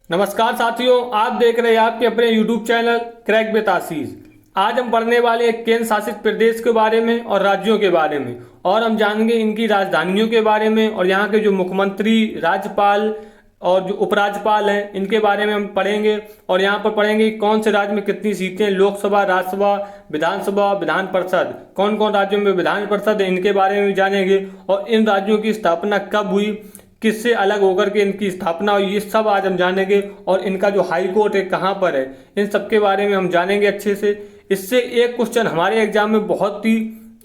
नमस्कार साथियों, आप देख रहे हैं आपके अपने YouTube चैनल क्रैक विद आशीष। आज हम पढ़ने वाले हैं केंद्र शासित प्रदेश के बारे में और राज्यों के बारे में, और हम जानेंगे इनकी राजधानियों के बारे में और यहाँ के जो मुख्यमंत्री, राज्यपाल और जो उपराज्यपाल हैं इनके बारे में हम पढ़ेंगे। और यहाँ पर पढ़ेंगे कि कौन से राज्य में कितनी सीटें, लोकसभा, राज्यसभा, विधानसभा, विधान परिषद, कौन कौन राज्यों में विधान परिषद है इनके बारे में भी जानेंगे। और इन राज्यों की स्थापना कब हुई, किससे अलग होकर के इनकी स्थापना हुई, ये सब आज हम जानेंगे। और इनका जो हाई कोर्ट है कहाँ पर है, इन सब के बारे में हम जानेंगे अच्छे से। इससे एक क्वेश्चन हमारे एग्जाम में बहुत ही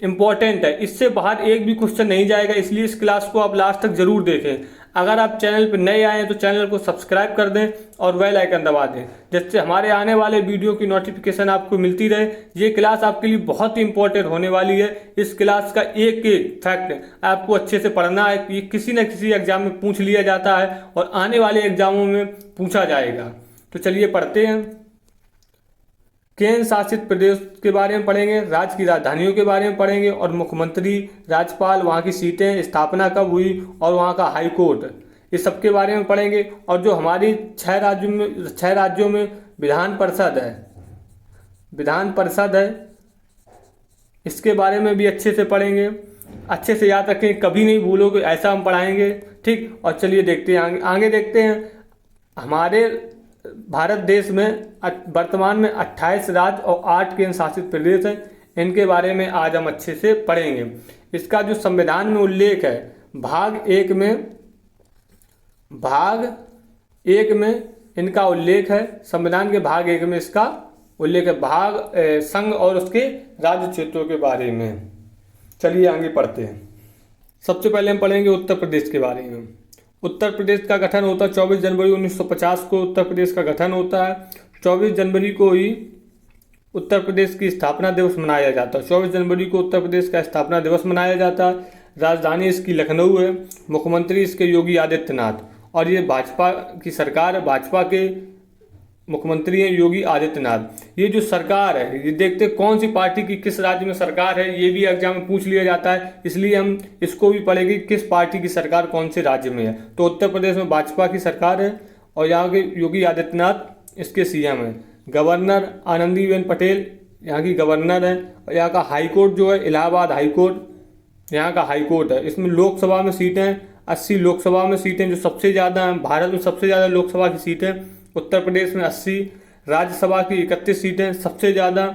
इंपॉर्टेंट है, इससे बाहर एक भी क्वेश्चन नहीं जाएगा, इसलिए इस क्लास को आप लास्ट तक जरूर देखें। अगर आप चैनल पर नए आए हैं तो चैनल को सब्सक्राइब कर दें और बेल आइकन दबा दें, जिससे हमारे आने वाले वीडियो की नोटिफिकेशन आपको मिलती रहे। ये क्लास आपके लिए बहुत ही इंपॉर्टेंट होने वाली है। इस क्लास का एक एक फैक्ट आपको अच्छे से पढ़ना है, ये किसी न किसी एग्जाम में पूछ लिया जाता है और आने वाले एग्जामों में पूछा जाएगा। तो चलिए पढ़ते हैं। केंद्र शासित प्रदेश के बारे में पढ़ेंगे, राज्य की राजधानियों के बारे में पढ़ेंगे और मुख्यमंत्री, राज्यपाल, वहाँ की सीटें, स्थापना कब हुई और वहाँ का हाई कोर्ट, इस सब के बारे में पढ़ेंगे। और जो हमारी छह राज्यों में विधान परिषद है, इसके बारे में भी अच्छे से पढ़ेंगे। अच्छे से याद रखें, कभी नहीं भूलोगे, ऐसा हम पढ़ाएंगे, ठीक। और चलिए देखते हैं आगे देखते हैं। हमारे भारत देश में वर्तमान में 28 राज्य और 8 केंद्र शासित प्रदेश हैं। इनके बारे में आज हम अच्छे से पढ़ेंगे। इसका जो संविधान में उल्लेख है, भाग एक में इनका उल्लेख है। संविधान के भाग 1 में इसका उल्लेख है, भाग संघ और उसके राज्य क्षेत्रों के बारे में। चलिए आगे पढ़ते हैं। सबसे पहले हम पढ़ेंगे उत्तर प्रदेश के बारे में। उत्तर प्रदेश का गठन होता है 24 जनवरी 1950 को उत्तर प्रदेश का गठन होता है। 24 जनवरी को ही उत्तर प्रदेश की स्थापना दिवस मनाया जाता है। 24 जनवरी को उत्तर प्रदेश का स्थापना दिवस मनाया जाता है। राजधानी इसकी लखनऊ है। मुख्यमंत्री इसके योगी आदित्यनाथ, और ये भाजपा की सरकार है, भाजपा के मुख्यमंत्री हैं योगी आदित्यनाथ। ये जो सरकार है, ये देखते कौन सी पार्टी की किस राज्य में सरकार है, ये भी एग्जाम में पूछ लिया जाता है, इसलिए हम इसको भी पढ़ेंगे किस पार्टी की सरकार कौन से राज्य में है। तो उत्तर प्रदेश में भाजपा की सरकार है और यहाँ के योगी आदित्यनाथ इसके सीएम हैं। गवर्नर आनंदीबेन पटेल यहाँ की गवर्नर है। और यहाँ का हाई कोर्ट जो है इलाहाबाद हाई कोर्ट यहाँ का हाई कोर्ट है। इसमें लोकसभा में सीटें 80 लोकसभा में सीटें जो सबसे ज़्यादा हैं। भारत में सबसे ज़्यादा लोकसभा की सीटें उत्तर प्रदेश में 80, राज्यसभा की 31 सीटें, सबसे ज़्यादा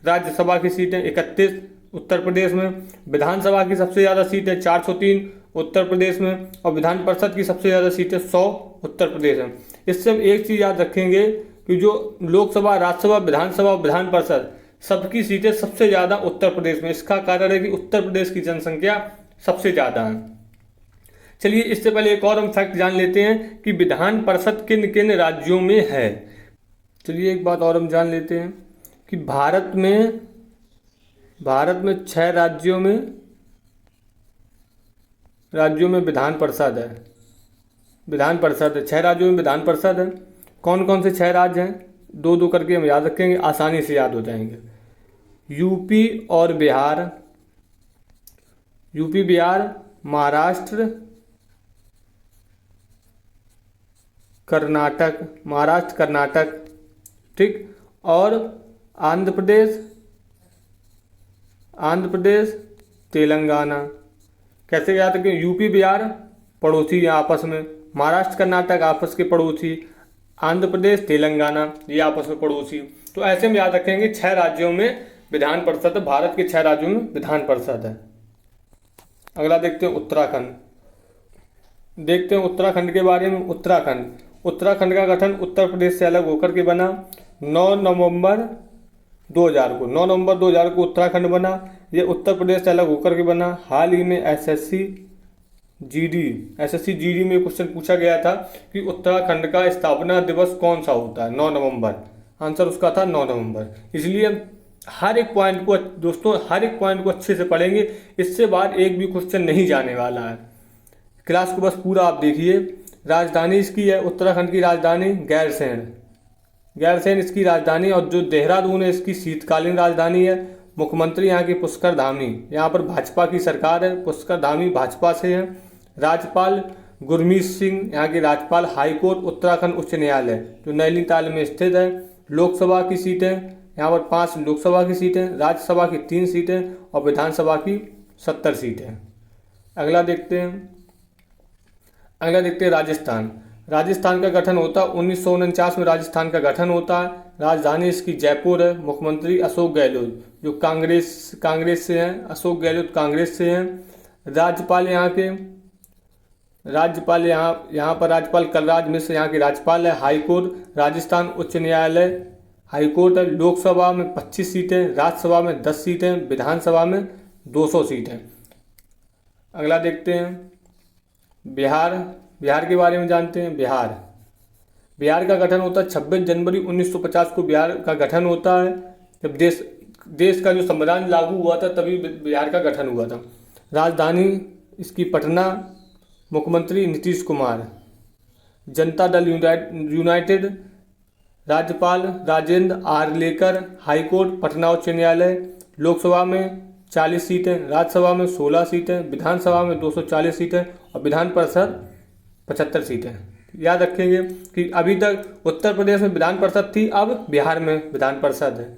राज्यसभा की सीटें 31 उत्तर प्रदेश में। विधानसभा की सबसे ज़्यादा सीटें 403 उत्तर प्रदेश में, और विधान परिषद की सबसे ज़्यादा सीटें 100 उत्तर प्रदेश में। इससे हम एक चीज़ याद रखेंगे कि जो लोकसभा, राज्यसभा, विधानसभा और विधान परिषद सबकी सीटें सबसे ज़्यादा उत्तर प्रदेश में। इसका कारण है कि उत्तर प्रदेश की जनसंख्या सबसे ज़्यादा है। चलिए इससे पहले एक और हम फैक्ट जान लेते हैं कि विधान परिषद किन किन राज्यों में है। चलिए एक बात और हम जान लेते हैं कि भारत में 6 राज्यों में विधान परिषद है। 6 राज्यों में विधान परिषद है। कौन कौन से 6 राज्य हैं, दो दो करके हम याद रखेंगे, आसानी से याद हो जाएंगे। यूपी और बिहार, महाराष्ट्र, कर्नाटक, ठीक, और आंध्र प्रदेश, तेलंगाना। कैसे याद रखें, यूपी बिहार पड़ोसी हैं आपस में, महाराष्ट्र कर्नाटक आपस के पड़ोसी, आंध्र प्रदेश तेलंगाना ये आपस में पड़ोसी। तो ऐसे में याद रखेंगे 6 राज्यों में विधान परिषद है। भारत के 6 राज्यों में विधान परिषद है। अगला देखते हैं उत्तराखंड। उत्तराखंड के बारे में। उत्तराखंड का गठन उत्तर प्रदेश से अलग होकर के बना 9 नवंबर 2000 को। 9 नवंबर 2000 को उत्तराखंड बना। ये उत्तर प्रदेश से अलग होकर के बना। हाल ही में एसएससी जीडी में क्वेश्चन पूछा गया था कि उत्तराखंड का स्थापना दिवस कौन सा होता है, 9 नवंबर। आंसर उसका था 9 नवंबर। इसलिए हम हर एक पॉइंट को अच्छे से पढ़ेंगे, इससे बाहर एक भी क्वेश्चन नहीं जाने वाला है। क्लास को बस पूरा आप देखिए। राजधानी इसकी है, उत्तराखंड की राजधानी गैरसैंण इसकी राजधानी, और जो देहरादून है इसकी शीतकालीन राजधानी है। मुख्यमंत्री यहाँ की पुष्कर धामी, यहाँ पर भाजपा की सरकार है, पुष्कर धामी भाजपा से है। राज्यपाल गुरमीत सिंह यहाँ के राज्यपाल। हाई कोर्ट उत्तराखंड उच्च न्यायालय जो नैनीताल में स्थित है। लोकसभा की सीटें यहाँ पर 5 लोकसभा की सीटें, राज्यसभा की 3 सीटें और विधानसभा की 70 सीटें। अगला देखते हैं राजस्थान। राजस्थान का गठन होता है 1949 में राजस्थान का गठन होता है। राजधानी इसकी जयपुर है। मुख्यमंत्री अशोक गहलोत जो कांग्रेस से हैं। अशोक गहलोत कांग्रेस से हैं। राज्यपाल यहाँ पर राज्यपाल कलराज मिश्र यहाँ के राज्यपाल है। हाईकोर्ट राजस्थान उच्च न्यायालय हाईकोर्ट है। लोकसभा में 25 सीटें, राज्यसभा में 10 सीटें, विधानसभा में 200 सीटें। अगला देखते हैं बिहार के बारे में जानते हैं। बिहार का गठन होता है 26 जनवरी 1950 को बिहार का गठन होता है। जब देश का जो संविधान लागू हुआ था तभी बिहार का गठन हुआ था। राजधानी इसकी पटना। मुख्यमंत्री नीतीश कुमार। जनता दल यूनाइटेड। राज्यपाल राजेंद्र आर्लेकर। हाईकोर्ट पटना उच्च न्यायालय। लोकसभा में 40 सीटें, राज्यसभा में 16 सीटें, विधानसभा में 240 सीटें और विधान परिषद 75 सीटें। याद रखेंगे कि अभी तक उत्तर प्रदेश में विधान परिषद थी, अब बिहार में विधान परिषद है।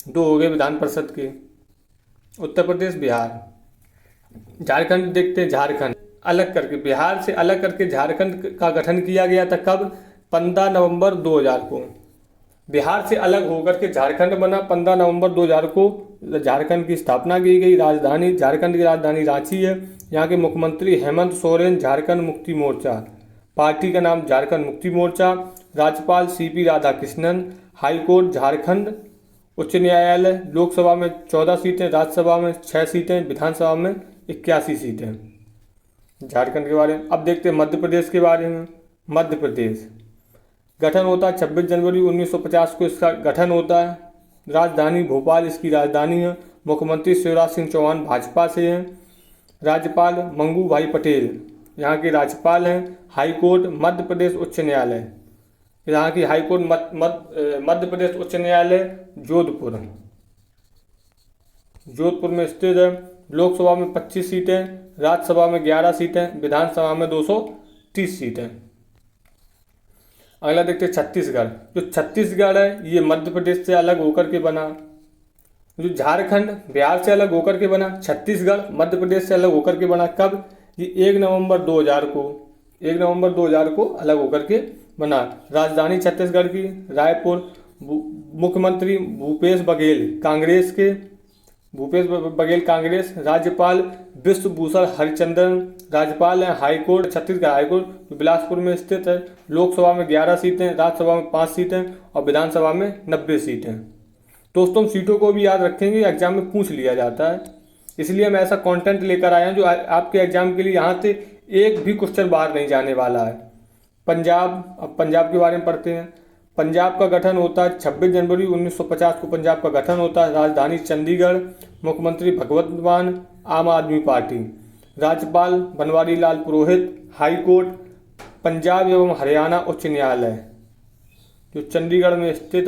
2 हो गए विधान परिषद के, उत्तर प्रदेश बिहार। झारखंड देखते हैं। झारखंड अलग करके, बिहार से अलग करके झारखंड का गठन किया गया था। कब? 15 नवंबर 2000 को। बिहार से अलग होकर के झारखंड बना। 15 नवंबर 2000 को झारखंड की स्थापना की गई। झारखंड की राजधानी रांची है। यहाँ के मुख्यमंत्री हेमंत सोरेन। झारखंड मुक्ति मोर्चा, पार्टी का नाम झारखंड मुक्ति मोर्चा। राज्यपाल CP राधाकृष्णन। हाईकोर्ट झारखंड उच्च न्यायालय। लोकसभा में 14 सीटें, राज्यसभा में 6 सीटें, विधानसभा में 81 सीटें। झारखंड के बारे में। अब देखते हैं मध्य प्रदेश के बारे में। मध्य प्रदेश गठन होता है 26 जनवरी 1950 को इसका गठन होता है। राजधानी भोपाल इसकी राजधानी है। मुख्यमंत्री शिवराज सिंह चौहान भाजपा से हैं। राज्यपाल मंगू भाई पटेल यहाँ के राज्यपाल हैं। हाईकोर्ट मध्य प्रदेश उच्च न्यायालय, यहाँ की हाईकोर्ट मध्य प्रदेश उच्च न्यायालय जोधपुर में स्थित है। लोकसभा में 25 सीटें, राज्यसभा में 11 सीटें, विधानसभा में 230 सीटें। अगला देखते हैं छत्तीसगढ़। जो छत्तीसगढ़ है ये मध्य प्रदेश से अलग होकर के बना। जो झारखंड बिहार से अलग होकर के बना, छत्तीसगढ़ मध्य प्रदेश से अलग होकर के बना। कब? ये 1 नवंबर 2000 को अलग होकर के बना। राजधानी छत्तीसगढ़ की रायपुर। मुख्यमंत्री भूपेश बघेल कांग्रेस। राज्यपाल विश्वभूषण हरिचंदन राज्यपाल हैं। हाईकोर्ट छत्तीसगढ़ हाईकोर्ट बिलासपुर में स्थित है। लोकसभा में 11 सीटें, राज्यसभा में 5 सीटें और विधानसभा में 90 सीटें। दोस्तों सीटों को भी याद रखेंगे, एग्जाम में पूछ लिया जाता है, इसलिए हम ऐसा कंटेंट लेकर आए हैं जो आपके एग्जाम के लिए यहाँ से एक भी क्वेश्चन बाहर नहीं जाने वाला है। अब पंजाब के बारे में पढ़ते हैं। पंजाब का गठन होता है 26 जनवरी 1950 को पंजाब का गठन होता है। राजधानी चंडीगढ़। मुख्यमंत्री भगवंत मान, आम आदमी पार्टी। राज्यपाल बनवारी लाल पुरोहित। हाईकोर्ट पंजाब एवं हरियाणा उच्च न्यायालय जो चंडीगढ़ में स्थित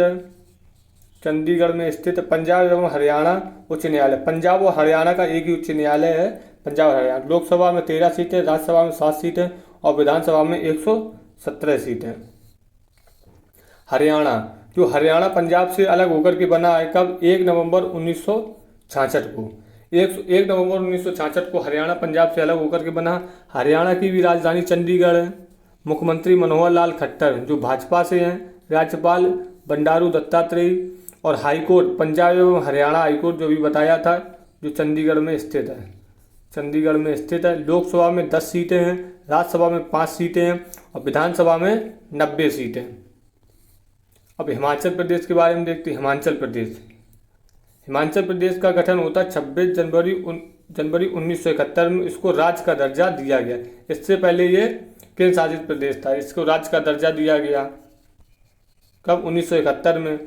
है। पंजाब एवं हरियाणा उच्च न्यायालय, पंजाब और हरियाणा का एक ही उच्च न्यायालय है, पंजाब और हरियाणा। लोकसभा में 13 सीटें, राज्यसभा में 7 सीटें और विधानसभा में 117 सीटें। हरियाणा पंजाब से अलग होकर के बना है। कब? 1 नवंबर 1966 को। 1 नवंबर 1966 को हरियाणा पंजाब से अलग होकर के बना। हरियाणा की भी राजधानी चंडीगढ़ है। मुख्यमंत्री मनोहर लाल खट्टर जो भाजपा से हैं। राज्यपाल बंडारू दत्तात्रेय और हाईकोर्ट पंजाब एवं हरियाणा हाईकोर्ट जो भी बताया था जो चंडीगढ़ में स्थित है। लोकसभा में 10 सीटें हैं, राज्यसभा में 5 सीटें हैं और विधानसभा में 90 सीटें। अब हिमाचल प्रदेश के बारे में देखते हैं। हिमाचल प्रदेश का गठन होता है 26 जनवरी 1971 में। इसको राज्य का दर्जा दिया गया। इससे पहले ये केंद्र शासित प्रदेश था, इसको राज्य का दर्जा दिया गया। कब? 1971 में।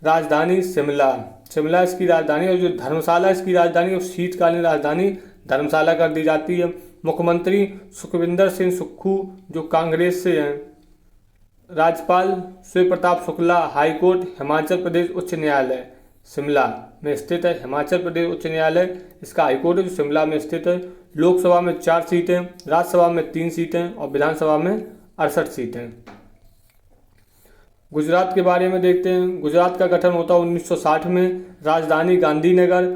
राजधानी शिमला इसकी राजधानी और जो धर्मशाला इसकी राजधानी और शीतकालीन राजधानी धर्मशाला कर दी जाती है। मुख्यमंत्री सुखविंदर सिंह सुक्खू जो कांग्रेस से हैं। राज्यपाल शिव प्रताप शुक्ला। हाईकोर्ट हिमाचल प्रदेश उच्च न्यायालय शिमला में स्थित है। हिमाचल प्रदेश उच्च न्यायालय इसका हाईकोर्ट है जो शिमला में स्थित है। लोकसभा में 4 सीटें, राज्यसभा में 3 सीटें और विधानसभा में 68 सीटें। गुजरात के बारे में देखते हैं। गुजरात का गठन होता है 1960 में। राजधानी गांधीनगर।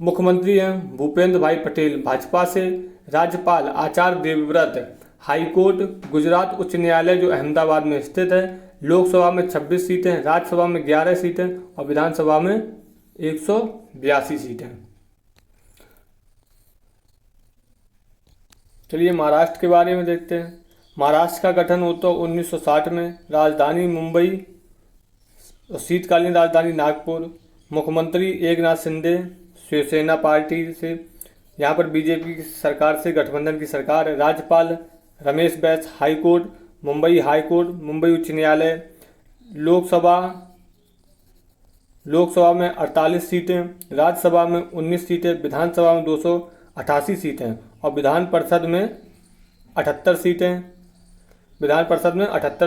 मुख्यमंत्री हैं भूपेंद्र भाई पटेल भाजपा से। राज्यपाल आचार्य देवव्रत। हाईकोर्ट गुजरात उच्च न्यायालय जो अहमदाबाद में स्थित है। लोकसभा में 26 सीटें, राज्यसभा में 11 सीटें और विधानसभा में 182 सीटें। चलिए महाराष्ट्र के बारे में देखते हैं। महाराष्ट्र का गठन होता है 1960 में। राजधानी मुंबई और शीतकालीन राजधानी नागपुर। मुख्यमंत्री एकनाथ शिंदे शिवसेना पार्टी से। यहाँ पर बीजेपी की सरकार से गठबंधन की सरकार है। राज्यपाल रमेश बैस। हाईकोर्ट मुंबई हाईकोर्ट, मुंबई उच्च न्यायालय। लोकसभा में 48 सीटें, राज्यसभा में 19 सीटें, विधानसभा में 288 सीटें और विधान परिषद में 78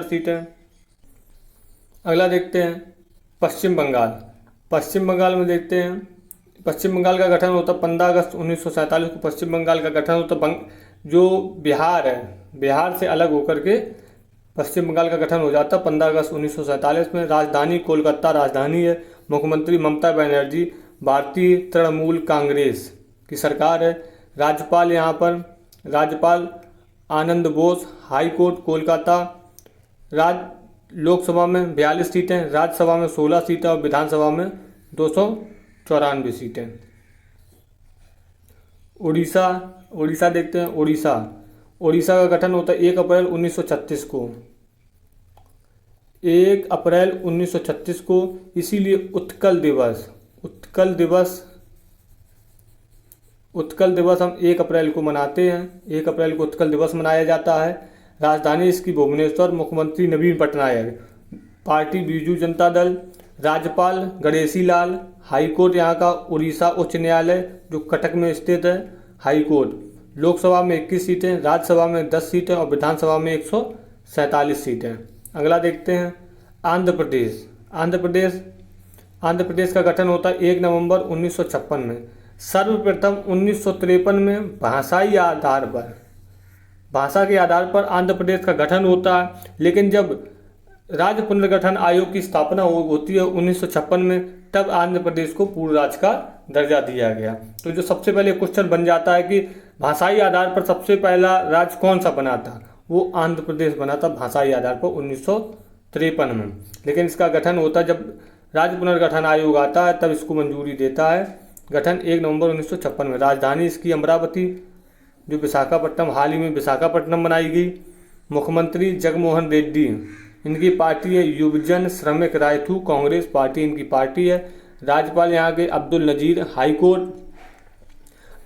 सीटें। अगला देखते हैं पश्चिम बंगाल। पश्चिम बंगाल में देखते हैं। पश्चिम बंगाल का गठन होता 15 अगस्त 1947 को पश्चिम बंगाल का गठन होता। जो बिहार है, बिहार से अलग होकर के पश्चिम बंगाल का गठन हो जाता 15 अगस्त 1947 में। राजधानी कोलकाता राजधानी है। मुख्यमंत्री ममता बनर्जी भारतीय तृणमूल कांग्रेस की सरकार है। राज्यपाल यहाँ पर राज्यपाल आनंद बोस। हाईकोर्ट कोलकाता। लोकसभा में 42 सीटें, राज्यसभा में 16 सीटें और विधानसभा में 294 सीटें। उड़ीसा देखते हैं। उड़ीसा का गठन होता है 1 अप्रैल 1936 को। 1 अप्रैल 1936 को, इसीलिए उत्कल दिवस हम 1 अप्रैल को मनाते हैं। 1 अप्रैल को उत्कल दिवस मनाया जाता है। राजधानी इसकी भुवनेश्वर। मुख्यमंत्री नवीन पटनायक। पार्टी बीजू जनता दल। राज्यपाल गणेशी लाल। हाईकोर्ट यहाँ का उड़ीसा उच्च न्यायालय जो कटक में स्थित है। हाईकोर्ट। लोकसभा में 21 सीटें, राज्यसभा में 10 सीटें और विधानसभा में 147 सीटें। अगला देखते हैं आंध्र प्रदेश का गठन होता है 1 नवंबर 1956 में। सर्वप्रथम 1953 में भाषा के आधार पर आंध्र प्रदेश का गठन होता है, लेकिन जब राज्य पुनर्गठन आयोग की स्थापना होती है 1956 में, तब आंध्र प्रदेश को पूर्ण राज्य का दर्जा दिया गया। तो जो सबसे पहले क्वेश्चन बन जाता है कि भाषाई आधार पर सबसे पहला राज्य कौन सा बना था, वो आंध्र प्रदेश बना था भाषाई आधार पर 1953 में। लेकिन इसका गठन होता है जब राज्य पुनर्गठन आयोग आता है, तब इसको मंजूरी देता है। गठन 1 नवंबर 1956 में। राजधानी इसकी अमरावती जो विशाखापट्टनम, हाल ही में विशाखापट्टनम बनाई गई। मुख्यमंत्री जगनमोहन रेड्डी, इनकी पार्टी है युवजन श्रमिक रायथू कांग्रेस पार्टी इनकी पार्टी है। राज्यपाल यहाँ के अब्दुल नजीर। हाईकोर्ट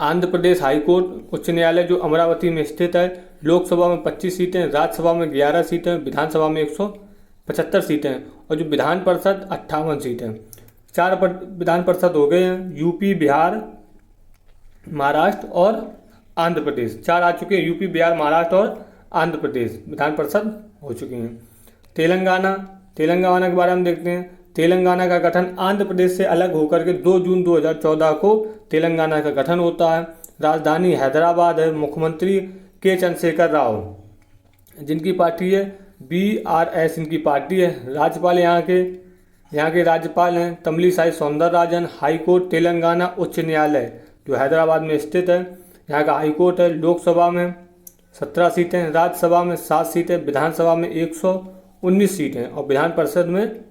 आंध्र प्रदेश हाईकोर्ट उच्च न्यायालय जो अमरावती में स्थित है। लोकसभा में 25 सीटें, राज्यसभा में 11 सीटें, विधानसभा में 175 सीटें और जो विधान परिषद 58 सीटें। 4 विधान परिषद हो गए हैं, यूपी, बिहार, महाराष्ट्र और आंध्र प्रदेश। 4 आ चुके हैं, यूपी, बिहार, महाराष्ट्र और आंध्र प्रदेश विधान परिषद हो चुकी हैं। तेलंगाना के बारे में देखते हैं। तेलंगाना का गठन आंध्र प्रदेश से अलग होकर के 2 जून 2014 को तेलंगाना का गठन होता है। राजधानी हैदराबाद है। मुख्यमंत्री के चंद्रशेखर राव, जिनकी पार्टी है BRS इनकी पार्टी है। राज्यपाल यहाँ के राज्यपाल हैं तमिलिसाई सौंदरराजन। हाईकोर्ट तेलंगाना उच्च न्यायालय जो हैदराबाद में स्थित है, यहाँ का हाईकोर्ट है। लोकसभा में 17 सीटें, राज्यसभा में 7 सीटें, विधानसभा में 119 सीटें और विधान परिषद में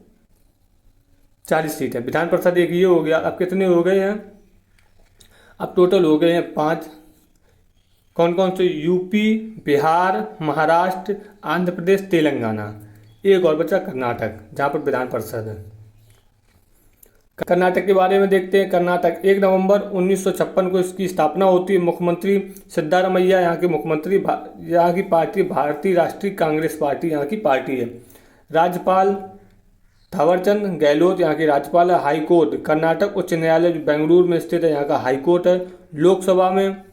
40 सीटें। विधान परिषद एक ये हो गया। अब कितने हो गए हैं? अब टोटल हो गए हैं 5। कौन कौन से? यूपी, बिहार, महाराष्ट्र, आंध्र प्रदेश, तेलंगाना। एक और बचा कर्नाटक, जहाँ पर विधान परिषद है। कर्नाटक के बारे में देखते हैं। कर्नाटक 1 नवंबर 1956 को इसकी स्थापना होती है। मुख्यमंत्री सिद्धारमैया यहाँ के मुख्यमंत्री। यहाँ की पार्टी भारतीय राष्ट्रीय कांग्रेस पार्टी यहाँ की पार्टी है। राज्यपाल थावरचंद गहलोत यहाँ के राज्यपाल है। हाईकोर्ट कर्नाटक उच्च न्यायालय जो बेंगलुरु में स्थित है, यहाँ का हाईकोर्ट है। लोकसभा में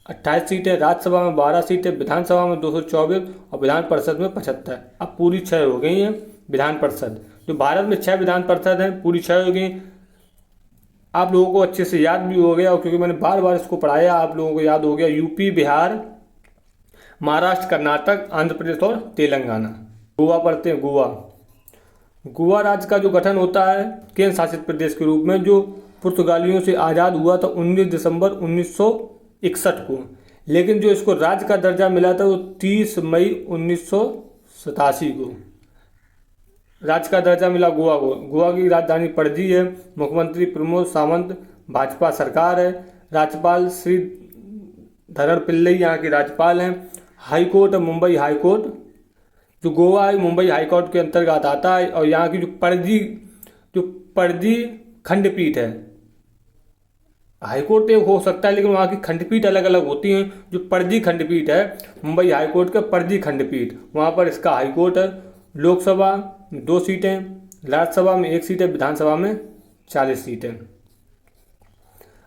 28 सीटें, राज्यसभा में 12 सीटें, विधानसभा में 224 और विधान परिषद में 75। अब पूरी 6 हो गई हैं विधान परिषद। जो भारत में 6 विधान परिषद हैं, पूरी 6 हो गई। आप लोगों को अच्छे से याद भी हो गया, और क्योंकि मैंने बार बार इसको पढ़ाया आप लोगों को याद हो गया। यूपी, बिहार, महाराष्ट्र, कर्नाटक, आंध्र प्रदेश और तेलंगाना। गोवा पढ़ते हैं। गोवा, गोवा राज्य का जो गठन होता है केंद्र शासित प्रदेश के रूप में, जो पुर्तगालियों से आज़ाद हुआ था 19 दिसंबर 1961 को, लेकिन जो इसको राज्य का दर्जा मिला था वो 30 मई 1987 को राज्य का दर्जा मिला गोवा को। गोवा की राजधानी पणजी है। मुख्यमंत्री प्रमोद सावंत, भाजपा सरकार है। राज्यपाल श्री धरण पिल्लई यहाँ के राज्यपाल हैं। High court Mumbai high court, जो गोवा है मुंबई हाई कोर्ट के अंतर्गत आता है। और यहाँ की जो पणजी खंडपीठ है, हाई कोर्ट एक हो सकता है लेकिन वहाँ की खंडपीठ अलग अलग होती हैं। जो पणजी खंडपीठ है मुंबई हाई कोर्ट का पणजी खंडपीठ, वहाँ पर इसका हाई कोर्ट है। लोकसभा में 2 सीटें, राज्यसभा में 1 सीट है, विधानसभा में 40 सीटें।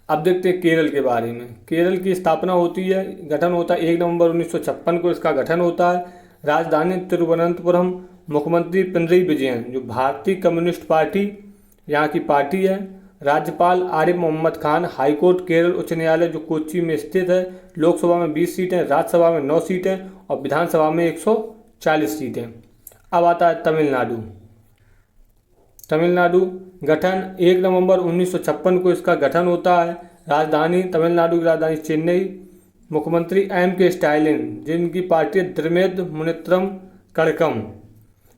अब देखते हैं केरल के बारे में। केरल की स्थापना होती है, गठन होता है 1 नवंबर 1956 को इसका गठन होता है। राजधानी तिरुवनंतपुरम। मुख्यमंत्री पिनरई विजयन, जो भारतीय कम्युनिस्ट पार्टी यहाँ की पार्टी है। राज्यपाल आरिफ मोहम्मद खान। हाईकोर्ट केरल उच्च न्यायालय जो कोच्चि में स्थित है। लोकसभा में 20 सीटें, राज्यसभा में 9 सीटें और विधानसभा में 140 सीटें। अब आता है तमिलनाडु। तमिलनाडु गठन 1 नवंबर 1956 को इसका गठन होता है। राजधानी तमिलनाडु की राजधानी चेन्नई। मुख्यमंत्री M.K. स्टालिन, जिनकी पार्टी है द्रमेद मुनेत्रम कड़कम,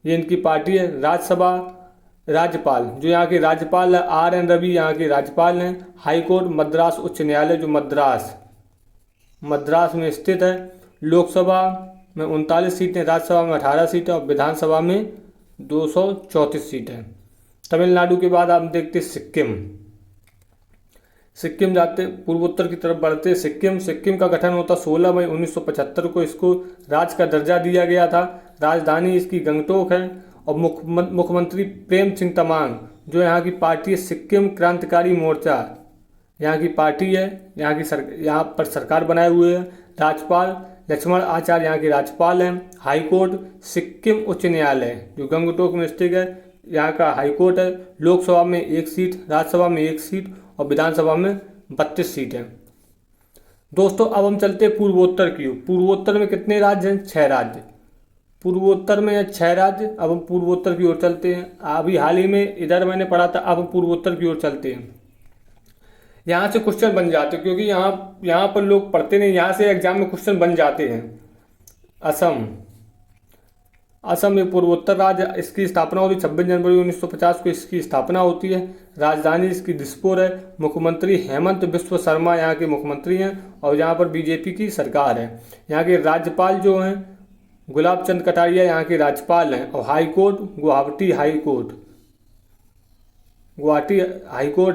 ये इनकी पार्टी है। राज्यसभा राज्यपाल, जो यहाँ के राज्यपाल है R.N. रवि यहाँ के राज्यपाल हैं। हाईकोर्ट मद्रास उच्च न्यायालय जो मद्रास में स्थित है। लोकसभा में 39 सीटें, राज्यसभा में 18 सीटें और विधानसभा में 234 सीटें। तमिलनाडु के बाद आप देखते सिक्किम जाते पूर्वोत्तर की तरफ बढ़ते। सिक्किम का गठन होता 16 मई 1975 को, इसको राज्य का दर्जा दिया गया था। राजधानी इसकी गंगटोक है और मुख्यमंत्री प्रेम सिंह तमांग, जो यहाँ की पार्टी है सिक्किम क्रांतिकारी मोर्चा, यहाँ की पार्टी है, यहाँ पर सरकार बनाए हुए है। राज्यपाल लक्ष्मण आचार्य यहाँ के राज्यपाल हैं। हाईकोर्ट सिक्किम उच्च न्यायालय जो गंगटोक में स्थित है, यहाँ का हाईकोर्ट है। लोकसभा में 1 सीट, राज्यसभा में 1 सीट और विधानसभा में 32 सीटें। दोस्तों अब हम चलते हैं पूर्वोत्तर की। पूर्वोत्तर में कितने राज्य हैं? 6 राज्य। पूर्वोत्तर में है 6 राज्य। अब हम पूर्वोत्तर की ओर चलते हैं। अभी हाल ही में इधर मैंने पढ़ा था, अब हम पूर्वोत्तर की ओर चलते हैं। यहाँ से क्वेश्चन बन जाते हैं, क्योंकि यहाँ पर लोग पढ़ते नहीं, यहाँ से एग्जाम में क्वेश्चन बन जाते हैं। असम एक पूर्वोत्तर राज्य, इसकी स्थापना होती 26 जनवरी 1950 को इसकी स्थापना होती है। राजधानी इसकी दिसपुर है। मुख्यमंत्री हेमंत बिस्व शर्मा यहाँ के मुख्यमंत्री हैं और यहाँ पर बीजेपी की सरकार है। यहाँ के राज्यपाल जो हैं गुलाब चंद कटारिया यहाँ के राज्यपाल हैं। और हाईकोर्ट गुवाहाटी हाईकोर्ट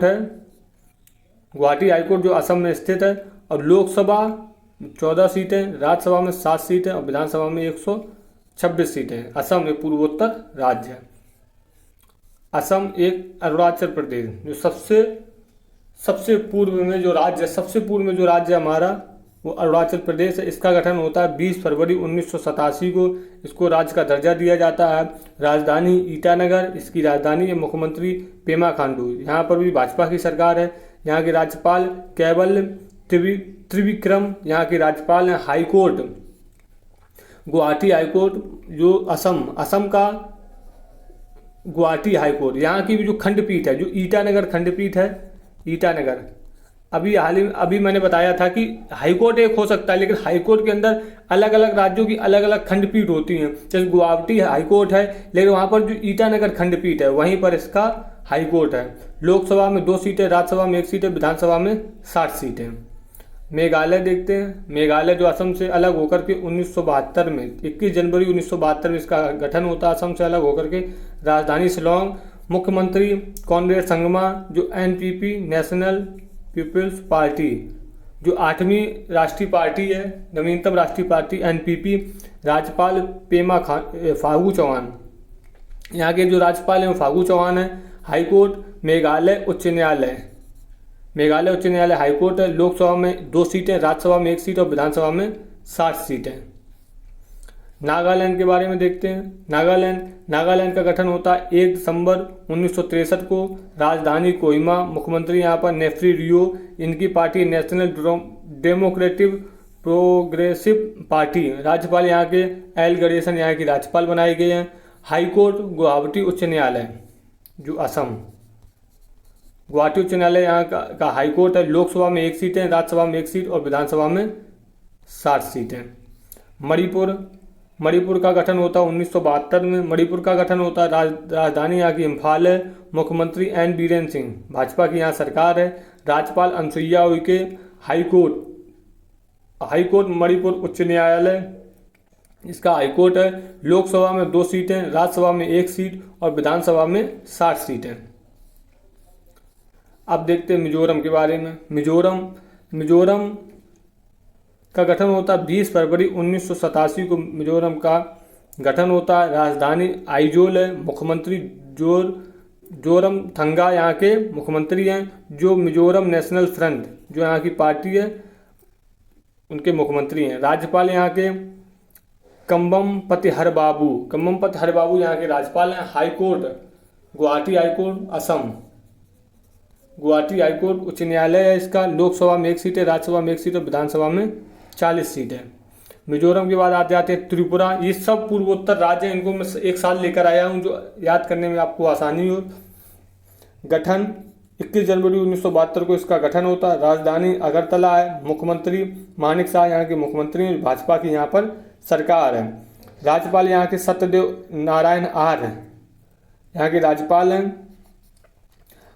है। गुवाहाटी हाईकोर्ट जो असम में स्थित है। और लोकसभा 14 सीटें, राज्यसभा में 7 सीटें और विधानसभा में 126 सीटें। असम एक पूर्वोत्तर राज्य है। असम एक अरुणाचल प्रदेश जो सबसे पूर्व में जो राज्य है हमारा वो अरुणाचल प्रदेश है। इसका गठन होता है 20 फरवरी 1987 को, इसको राज्य का दर्जा दिया जाता है। राजधानी ईटानगर इसकी राजधानी है। मुख्यमंत्री पेमा खांडू, यहाँ पर भी भाजपा की सरकार है। यहाँ के राज्यपाल केवल त्रिविक्रम यहाँ के राज्यपाल हैं। हाईकोर्ट गुवाहाटी हाईकोर्ट जो असम का गुवाहाटी हाईकोर्ट। यहाँ की भी जो खंडपीठ है, जो ईटानगर खंडपीठ है, ईटानगर अभी मैंने बताया था कि हाईकोर्ट एक हो सकता है, लेकिन हाईकोर्ट के अंदर अलग अलग राज्यों की अलग अलग खंडपीठ होती हैं। जैसे गुवाहाटी हाईकोर्ट है, लेकिन वहाँ पर जो ईटानगर खंडपीठ है वहीं पर इसका हाईकोर्ट है। लोकसभा में 2 सीटें, राज्यसभा में 1 सीट है, विधानसभा में 60 सीटें। मेघालय देखते हैं। मेघालय जो असम से अलग होकर के 1972 में 21 जनवरी 1972 में इसका गठन होता है, असम से अलग होकर के। राजधानी शिलोंग। मुख्यमंत्री कॉनरेड संगमा जो NPP नेशनल पीपल्स पार्टी जो 8वीं राष्ट्रीय पार्टी है, नवीनतम राष्ट्रीय पार्टी NPP। राज्यपाल पेमा फागू चौहान, यहाँ के जो राज्यपाल हैं वो फागू चौहान है। हाईकोर्ट मेघालय उच्च न्यायालय हाईकोर्ट है। लोकसभा में 2 सीटें, राज्यसभा में 1 सीट और विधानसभा में 60 सीटें। नागालैंड के बारे में देखते हैं। नागालैंड का गठन होता है 1 दिसंबर 1963 को। राजधानी कोहिमा। मुख्यमंत्री यहाँ पर नेफ्री रियो। इनकी party national democratic progressive party. राज्यपाल यहाँ के एल गणेशन यहाँ की राज्यपाल बनाए गए हैं। हाईकोर्ट गुवाहाटी उच्च न्यायालय जो असम। गुवाहाटी उच्च न्यायालय यहाँ का हाईकोर्ट है। लोकसभा में 1 सीट है, राज्यसभा में 1 सीट और विधानसभा में 60 सीट है। मणिपुर का गठन होता है 1972 में। मणिपुर का गठन होता है, राजधानी यहाँ की इम्फाल है। मुख्यमंत्री एन बीरेन सिंह, भाजपा की यहाँ सरकार है। राज्यपाल अनुसुईया उइके। हाईकोर्ट मणिपुर उच्च न्यायालय इसका हाईकोर्ट है। लोकसभा में 2 सीटें, राज्यसभा में 1 सीट और विधानसभा में 60 सीटें। अब देखते हैं मिजोरम के बारे में। मिजोरम का गठन होता है 20 फरवरी 1987 को। मिजोरम का गठन होता है। राजधानी आइजोल है। मुख्यमंत्री जोरमथंगा यहाँ के मुख्यमंत्री हैं। जो मिजोरम नेशनल फ्रंट जो यहाँ की पार्टी है उनके मुख्यमंत्री हैं। राज्यपाल यहाँ के कम्बमपति हरबाबू यहाँ के राज्यपाल हैं। High court Guwahati high court Assam. Guwahati high court उच्च न्यायालय है इसका। लोकसभा में 1 सीट है, राज्यसभा में 1 सीट और विधानसभा में 40 सीट है। मिजोरम के बाद आते आते त्रिपुरा। ये सब पूर्वोत्तर राज्य हैं, इनको मैं एक साल लेकर आया हूँ जो याद करने में आपको आसानी हो। गठन 21 जनवरी 1972 को इसका गठन होता है। राजधानी अगरतला है। मुख्यमंत्री मानिक शाह यहाँ के मुख्यमंत्री हैं। भाजपा की यहाँ पर सरकार है। राज्यपाल यहाँ के सत्यदेव नारायण आर्य यहाँ के राज्यपाल हैं।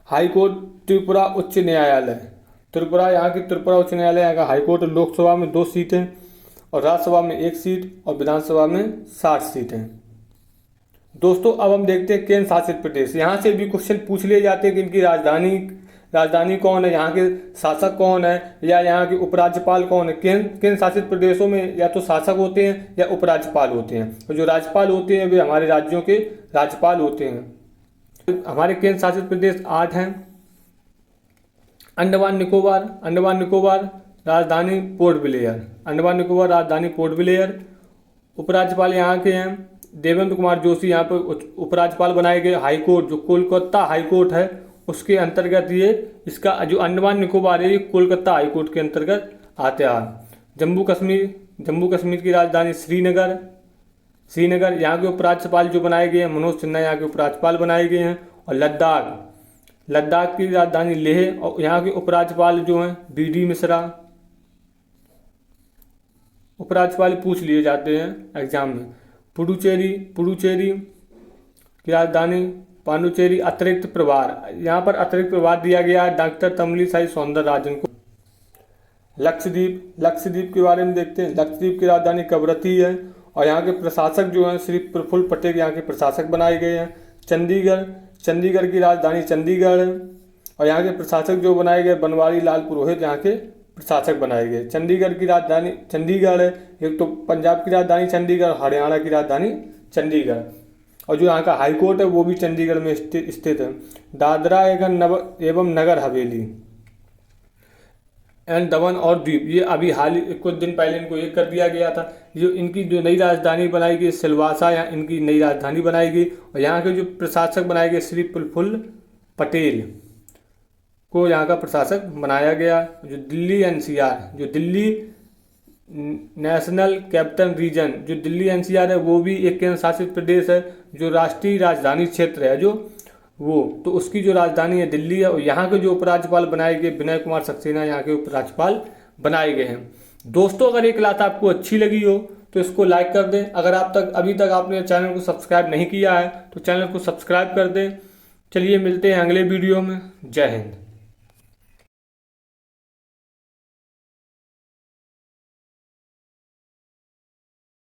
हाईकोर्ट त्रिपुरा उच्च न्यायालय। त्रिपुरा उच्च न्यायालय यहाँ का हाईकोर्ट। लोकसभा में 2 सीटें और राज्यसभा में 1 सीट और विधानसभा में 60 सीटें। दोस्तों अब हम देखते हैं केंद्र शासित प्रदेश। यहाँ से भी क्वेश्चन पूछ लिए जाते हैं कि इनकी राजधानी कौन है, यहाँ के शासक कौन है या यहाँ के उपराज्यपाल कौन है। केंद्र शासित प्रदेशों में या तो शासक होते हैं या उपराज्यपाल होते हैं। तो जो राज्यपाल होते हैं वे हमारे राज्यों के राज्यपाल होते हैं। हमारे केंद्र शासित प्रदेश 8 हैं। अंडमान निकोबार राजधानी पोर्ट ब्लेयर। उपराज्यपाल यहाँ के हैं देवेंद्र कुमार जोशी यहाँ पर उपराज्यपाल बनाए गए। हाईकोर्ट जो कोलकाता हाईकोर्ट है उसके अंतर्गत ये इसका जो अंडमान निकोबार है ये कोलकाता हाईकोर्ट के अंतर्गत आता है। जम्मू कश्मीर की राजधानी श्रीनगर यहाँ के उपराज्यपाल जो बनाए गए हैं मनोज सिन्हा यहाँ के उपराज्यपाल बनाए गए हैं। और लद्दाख की राजधानी लेह और यहाँ के उपराज्यपाल जो हैं BD मिश्रा। उपराज्यपाल पूछ लिए जाते हैं एग्जाम में। पुडुचेरी की राजधानी पांडुचेरी। अतिरिक्त प्रभार यहाँ पर अतिरिक्त प्रभार दिया गया है डॉक्टर तमिलिसाई सौंदरराजन को। लक्षद्वीप के बारे में देखते हैं। लक्षद्वीप की राजधानी कवरत्ती है और यहाँ के प्रशासक जो हैं श्री प्रफुल्ल पटेल यहाँ के प्रशासक बनाए गए हैं। चंडीगढ़ की राजधानी चंडीगढ़ है और यहाँ के प्रशासक जो बनाए गए बनवारी लाल पुरोहित यहाँ के प्रशासक बनाए गए। चंडीगढ़ की राजधानी चंडीगढ़ है। एक तो पंजाब की राजधानी चंडीगढ़, हरियाणा की राजधानी चंडीगढ़ और जो यहाँ का हाईकोर्ट है वो भी चंडीगढ़ में स्थित है। दादरा एवं नगर हवेली एंड दमन और द्वीप ये अभी हाल ही कुछ दिन पहले इनको एक कर दिया गया था। जो इनकी जो नई राजधानी बनाई गई सिलवासा यहाँ इनकी नई राजधानी बनाई गई और यहाँ के जो प्रशासक बनाए गए श्री प्रफुल्ल पटेल को यहाँ का प्रशासक बनाया गया। जो दिल्ली NCR जो दिल्ली नेशनल कैपिटल रीजन जो दिल्ली NCR है वो भी एक केंद्र शासित प्रदेश है। जो राष्ट्रीय राजधानी क्षेत्र है जो वो तो उसकी जो राजधानी है दिल्ली है और यहाँ के जो उपराज्यपाल बनाए गए विनय कुमार सक्सेना यहाँ के उपराज्यपाल बनाए गए हैं। दोस्तों अगर ये क्लास आपको अच्छी लगी हो तो इसको लाइक कर दें। अगर अभी तक आपने चैनल को सब्सक्राइब नहीं किया है तो चैनल को सब्सक्राइब कर दें। चलिए मिलते हैं अगले वीडियो में। जय हिंद।